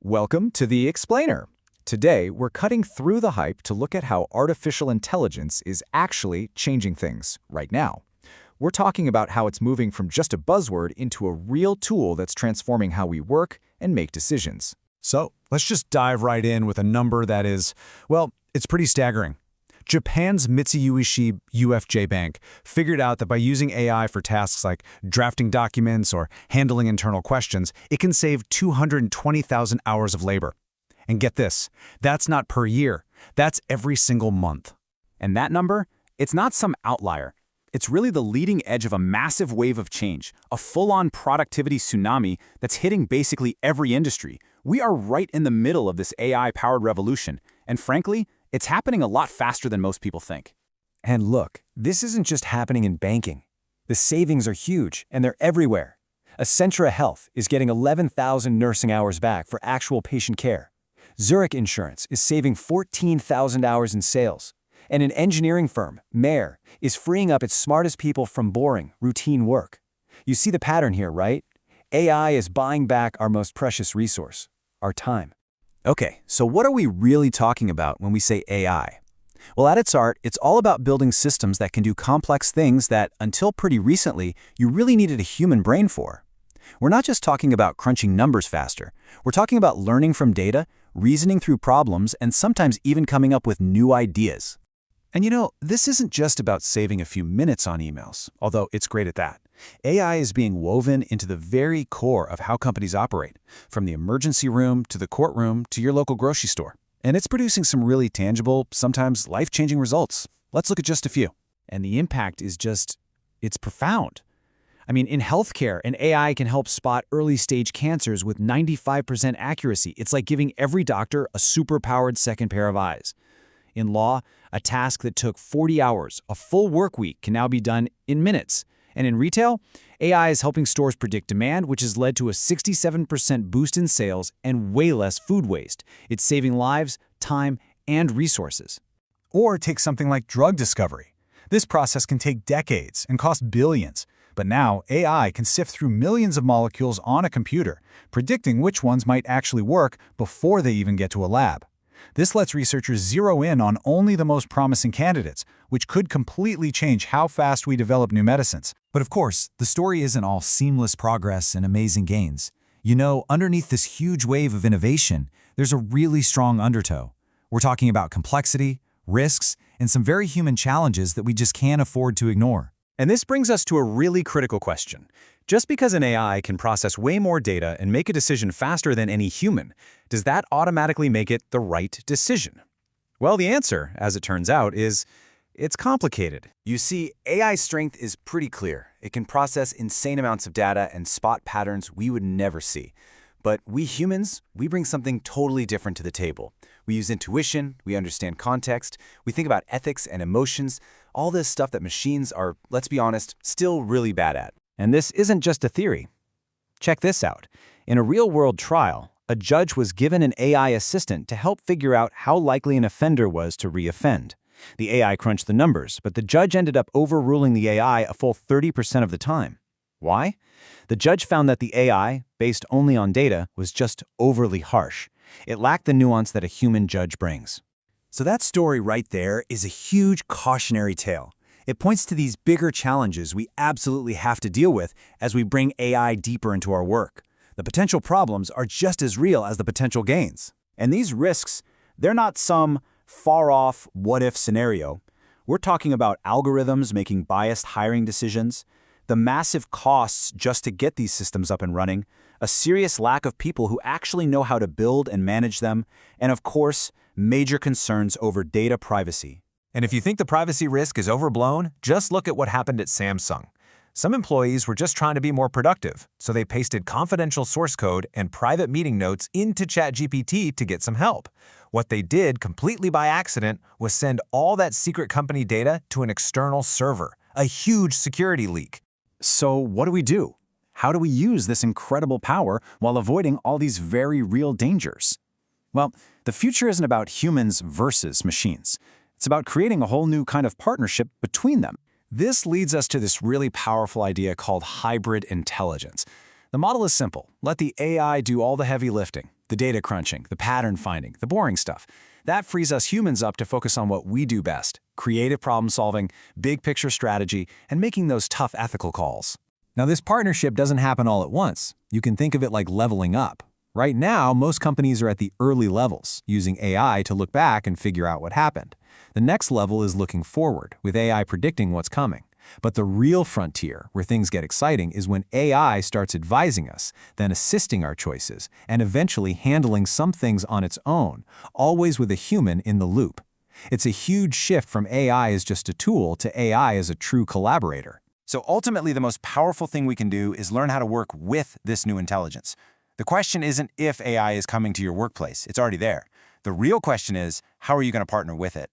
Welcome to The Explainer. Today, we're cutting through the hype to look at how artificial intelligence is actually changing things right now. We're talking about how it's moving from just a buzzword into a real tool that's transforming how we work and make decisions. So let's just dive right in with a number that is, well, it's pretty staggering. Japan's Mitsubishi UFJ Bank figured out that by using AI for tasks like drafting documents or handling internal questions, it can save 220,000 hours of labor. And get this, that's not per year, that's every single month. And that number, it's not some outlier. It's really the leading edge of a massive wave of change, a full-on productivity tsunami that's hitting basically every industry. We are right in the middle of this AI-powered revolution, and frankly, it's happening a lot faster than most people think. And look, this isn't just happening in banking. The savings are huge, and they're everywhere. Accenture Health is getting 11,000 nursing hours back for actual patient care. Zurich Insurance is saving 14,000 hours in sales. And an engineering firm, Mayer, is freeing up its smartest people from boring, routine work. You see the pattern here, right? AI is buying back our most precious resource, our time. Okay, so what are we really talking about when we say AI? Well, at its heart, it's all about building systems that can do complex things that, until pretty recently, you really needed a human brain for. We're not just talking about crunching numbers faster. We're talking about learning from data, reasoning through problems, and sometimes even coming up with new ideas. And you know, this isn't just about saving a few minutes on emails, although it's great at that. AI is being woven into the very core of how companies operate, from the emergency room to the courtroom to your local grocery store. And it's producing some really tangible, sometimes life-changing results. Let's look at just a few. And the impact is it's profound. I mean, in healthcare, an AI can help spot early-stage cancers with 95% accuracy. It's like giving every doctor a super-powered second pair of eyes. In law, a task that took 40 hours, a full work week, can now be done in minutes. And in retail, AI is helping stores predict demand, which has led to a 67% boost in sales and way less food waste. It's saving lives, time, and resources. Or take something like drug discovery. This process can take decades and cost billions. But now, AI can sift through millions of molecules on a computer, predicting which ones might actually work before they even get to a lab. This lets researchers zero in on only the most promising candidates, which could completely change how fast we develop new medicines. But of course, the story isn't all seamless progress and amazing gains. You know, underneath this huge wave of innovation, there's a really strong undertow. We're talking about complexity, risks, and some very human challenges that we just can't afford to ignore. And this brings us to a really critical question. Just because an AI can process way more data and make a decision faster than any human, does that automatically make it the right decision? Well, the answer, as it turns out, is it's complicated. You see, AI's strength is pretty clear. It can process insane amounts of data and spot patterns we would never see. But we humans, we bring something totally different to the table. We use intuition, we understand context, we think about ethics and emotions, all this stuff that machines are, let's be honest, still really bad at. And this isn't just a theory. Check this out. In a real-world trial, a judge was given an AI assistant to help figure out how likely an offender was to re-offend. The AI crunched the numbers, but the judge ended up overruling the AI a full 30% of the time. Why? The judge found that the AI, based only on data, was just overly harsh. It lacked the nuance that a human judge brings. So that story right there is a huge cautionary tale. It points to these bigger challenges we absolutely have to deal with as we bring AI deeper into our work. The potential problems are just as real as the potential gains. And these risks, they're not some far-off what-if scenario. We're talking about algorithms making biased hiring decisions, the massive costs just to get these systems up and running, a serious lack of people who actually know how to build and manage them, and of course, major concerns over data privacy. And if you think the privacy risk is overblown, just look at what happened at Samsung. Some employees were just trying to be more productive, so they pasted confidential source code and private meeting notes into ChatGPT to get some help. What they did, completely by accident, was send all that secret company data to an external server, a huge security leak. So what do we do? How do we use this incredible power while avoiding all these very real dangers? Well, the future isn't about humans versus machines. It's about creating a whole new kind of partnership between them. This leads us to this really powerful idea called hybrid intelligence. The model is simple. Let the AI do all the heavy lifting. the data crunching, the pattern finding, the boring stuff. That frees us humans up to focus on what we do best: creative problem solving, big picture strategy, and making those tough ethical calls. Now, this partnership doesn't happen all at once. You can think of it like leveling up. Right now, most companies are at the early levels, using AI to look back and figure out what happened. The next level is looking forward, with AI predicting what's coming. But the real frontier, where things get exciting, is when AI starts advising us, then assisting our choices, and eventually handling some things on its own, always with a human in the loop. It's a huge shift from AI as just a tool to AI as a true collaborator. So ultimately, the most powerful thing we can do is learn how to work with this new intelligence. The question isn't if AI is coming to your workplace, it's already there. The real question is, how are you going to partner with it?